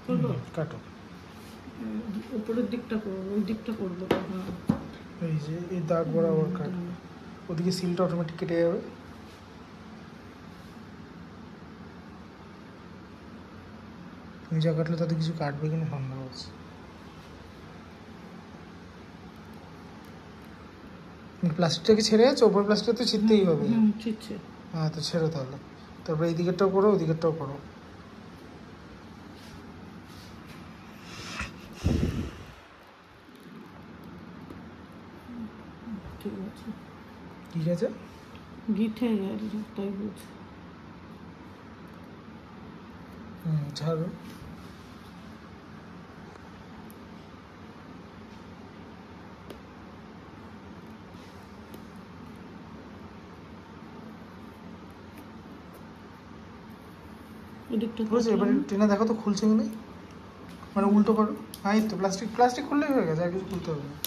করবো কাটো উপরের দিকটা করবো ওই দিকটা করবো হ্যাঁ এই যে এই দাগ বরাবর কাটো ওদিকে সিলটা অটোমেটিক কেটে যাবে তুমি যা কাটলে তাতে কিছু কাটবে কিনা সন্দেহ আছে প্লাস্টিকটাকে ছেড়ে যাচ্ছে ওপর প্লাস্টিকটা তো ছিঁড়তেই হবে হ্যাঁ তো ছেড়ে তাহলে তারপরে এই দিকেরটাও করো ওই দিকেরটাও করো ঠিক আছে গিঠে গেছে তাই বলছি ছাড়ো বুঝছো এবার টেনে দেখো তো খুলছে কি না মানে উল্টো করো হ্যাঁ তো প্লাস্টিক খুললেই হয়ে গেছে আর কিছু খুলতে হবে না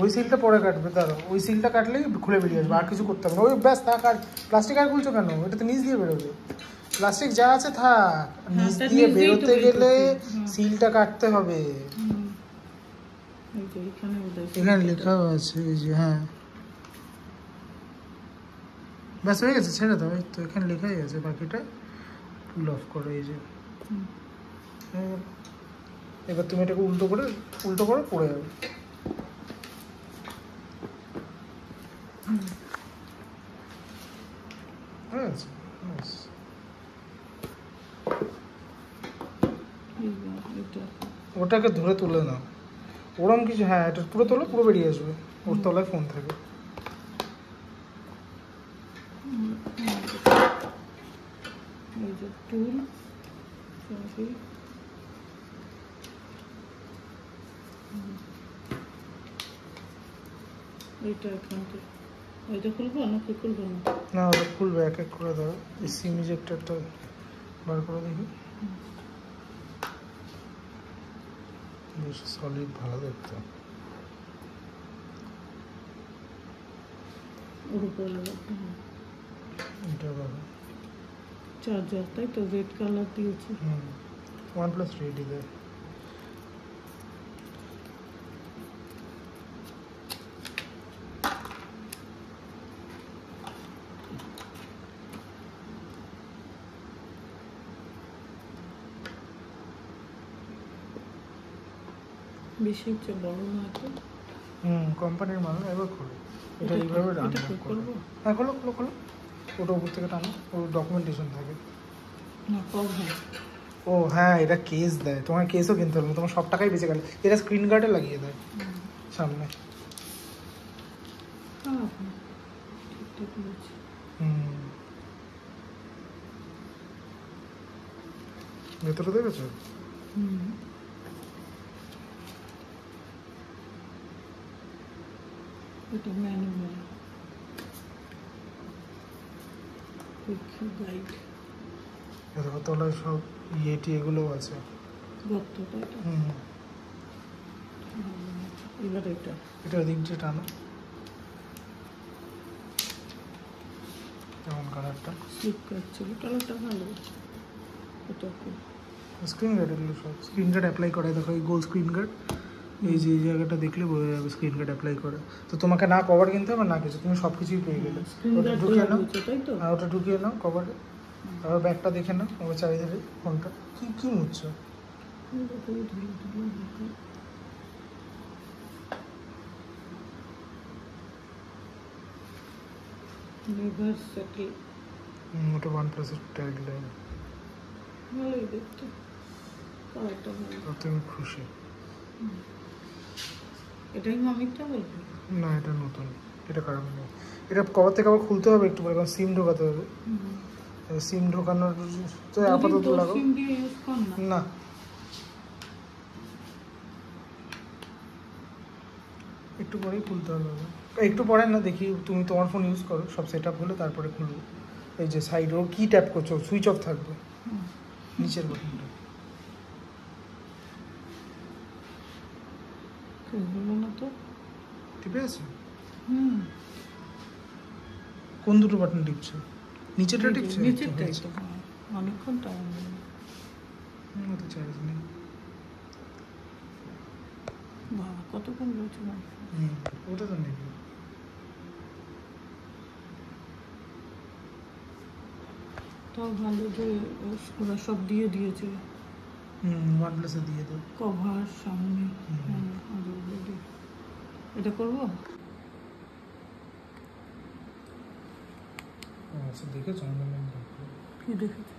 ওই সিলটা পরে কাটবে তারও ওই সিলটা কাটলেই খুলে বেরিয়ে আসবে আর কিছু করতে হবে না ওই ব্যাস থাক আর প্লাস্টিক আর খুলছো কেন এটা তো নিচ দিয়ে বেরোবে প্লাস্টিক যা আছে থাক নিচ দিয়ে বেরোতে গেলে সিলটা কাটতে হবে এখানে লেখাও আছে এই যে হ্যাঁ ব্যাস হয়ে গেছে ছেড়ে দাও এই তো এখানে লেখাই আছে বাকিটা পুল অফ করো এই যে এবার তুমি এটাকে উল্টো করে পড়ে যাবে ওটাকে ধরে তুলে নাও ওরম কিছু হ্যাঁ এটা পুরো তোলো পুরো বেরিয়ে আসবে ওর তলায় ফোন থাকে না ওটা খুলবে এক এক করে দাও এই সিম ইজেক্টরটা বার করে দেখি বেশ সলিড ভালো দেখতে এটা ভালো চার্জার তাই তো রেড কালার দিয়েছে OnePlus রেডি দেয় বেশি হচ্ছে বড় না তো কোম্পানির মাল এবার খোলো এটা এইভাবে রান্না করবো হ্যাঁ খোলো ওটা উপর থেকে টানো ওর ডকুমেন্টেশন থাকে না কভার ও হ্যাঁ এটা কেস দেয় তোমার কেসও কিনতে হবে তোমার সব টাকাই বেঁচে গেল এটা স্ক্রিন গার্ডে লাগিয়ে দেয় সামনে ভেতরে দেখেছো এটা ম্যানুয়াল গাইড দেখো তলায় সব ইয়েটি এগুলো আছে এবার এটা ওদিক দিয়ে টানো কেমন কালারটা কালারটা ভালো স্ক্রিন গার্ড এগুলো সব স্ক্রিন গার্ড অ্যাপ্লাই করে দেখো এই গোল স্ক্রিন গার্ড এই যে জায়গাটা দেখলে বোঝা যাবে স্ক্রিন গার্ড অ্যাপ্লাই করে তো তোমাকে না কভার কিনতে হবে না কিছু তুমি সব কিছুই পেয়ে গেলে ওটা ঢুকিয়ে নাও আর ওটা ঢুকিয়ে নাও কভারে আবার ব্যাগটা দেখে নাও আবার চারিধারে ফোনটা কি মুছছো ওটা OnePlus-এর ট্যাগলাইন ভালোই দেখতে তুমি খুশি এটাই মামিটা বলবে না এটা নতুন এটা খারাপ নেই এটা কভার থেকে আবার খুলতে হবে একটু পরে কারণ সিম ঢোকাতে হবে সিম ঢোকানোর তো আপাতত লাগো না একটু পরেই খুলতে হবে একটু পরে না দেখি তুমি তোমার ফোন ইউজ করো সব সেট আপ হলে তারপরে খুলবে এই যে সাইড ও কি ট্যাপ করছো সুইচ অফ থাকবে নিচের বাটনটা না তো ঠিক আছে কোন দুটো বাটন টিপছো? নিচেটা টিপছো? নিচেরটাই তো, অনেকক্ষণ টাইম নেই। তো চার্জ নেই। বাবা কতক্ষণ রয়েছে না, ওটা তো নেই। তাও ভালো যে ওরা সব দিয়ে দিয়েছে, OnePlus এ দিয়ে দাও। কভার সামনে। আরো ready। এটা করবো? আচ্ছা দেখেছো অনলাইন কি দেখেছি?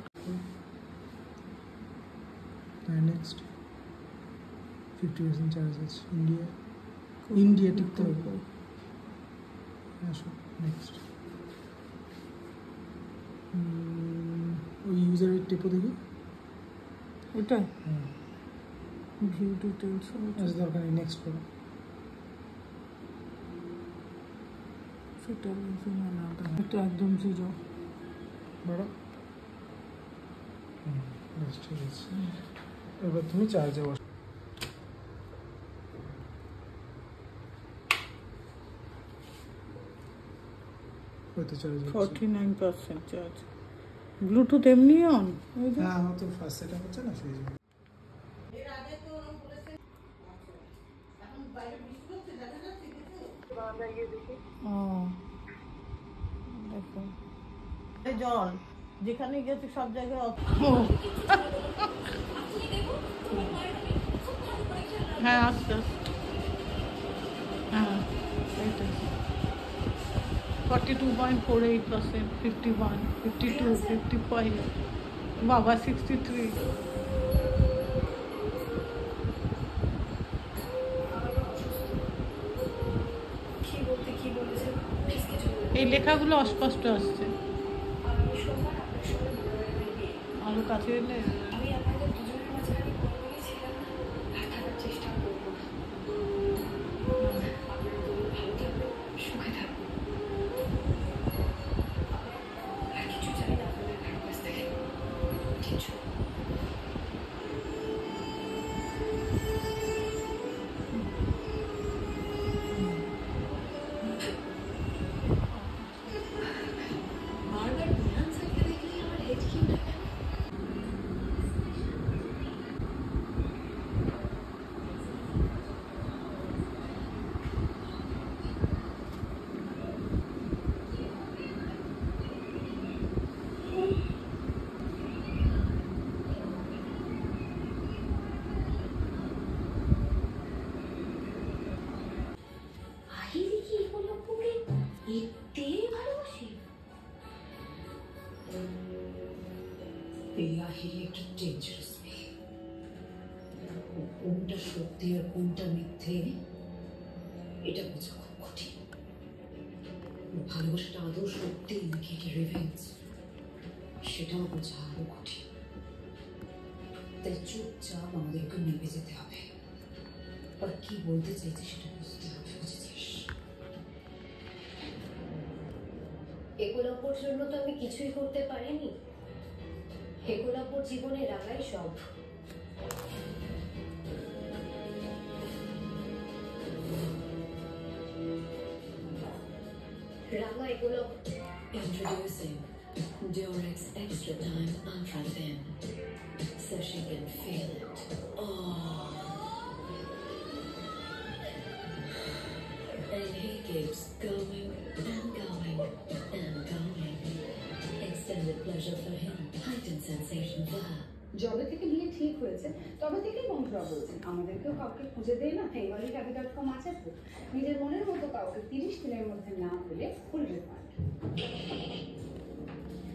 নেক্সট 50% চার্জ আছে। ইন্ডিয়া টিপতে হবে। আসো নেক্সট। ওই ইউজারের টিপো দেখি। এটা ভিউ ডিটেলস আচ্ছা দরকার নেই, নেক্সট করো। সেটা এটা একদম জিরো। বড় ঠিক আছে। এবার তুমি চার্জে বসো। কত চার্জ? 49% চার্জ। ব্লুটুথ এমনি অন? হ্যাঁ আমার তো ফার্স্ট সেট আপ হচ্ছে না সেই জন্য। দেখো জল যেখানে গেছে সব জায়গায়। হ্যাঁ আস্তে আস্তে। হ্যাঁ এইটাই 42.48%, 51, 52, 55, বাবা 63। এই লেখাগুলো অস্পষ্ট আসছে, আরো কাছে এলে। কোনটা সত্যি আর কোনটা মিথ্যে এটা বোঝা খুব কঠিন। ভালোবাসাটা আদৌ সত্যি নাকি এটা রিভেঞ্জ সেটাও বোঝা আরো কঠিন। তাই চুপচাপ আমাদেরকে নেমে যেতে হবে, আর কি বলতে চাইছে সেটা বুঝতে হবে। বুঝেছিস? একলাপুর জন্য তো আমি কিছুই করতে পারিনি। একলাপুর জীবনে রাগাই সব। রাগা একলাপুর। Introducing Durex Extra Time Ultra Thin, so she can feel it. Oh. And he keeps going and going and going. Extended pleasure for him, heightened sensation for her. যবে থেকে বিয়ে ঠিক হয়েছে তবে থেকেই বন্ধুরা বলছেন আমাদেরকেও কাউকে খুঁজে দেয় না। ফ্যামিলি.com আছে তো, নিজের মনের মতো কাউকে 30 দিনের মধ্যে না পেলে ফুল refund.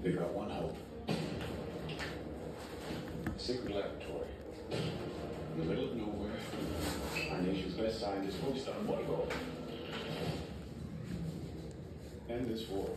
They've got one hope. A secret laboratory in the middle of nowhere. Our nation's best scientists focused on one goal: end this war.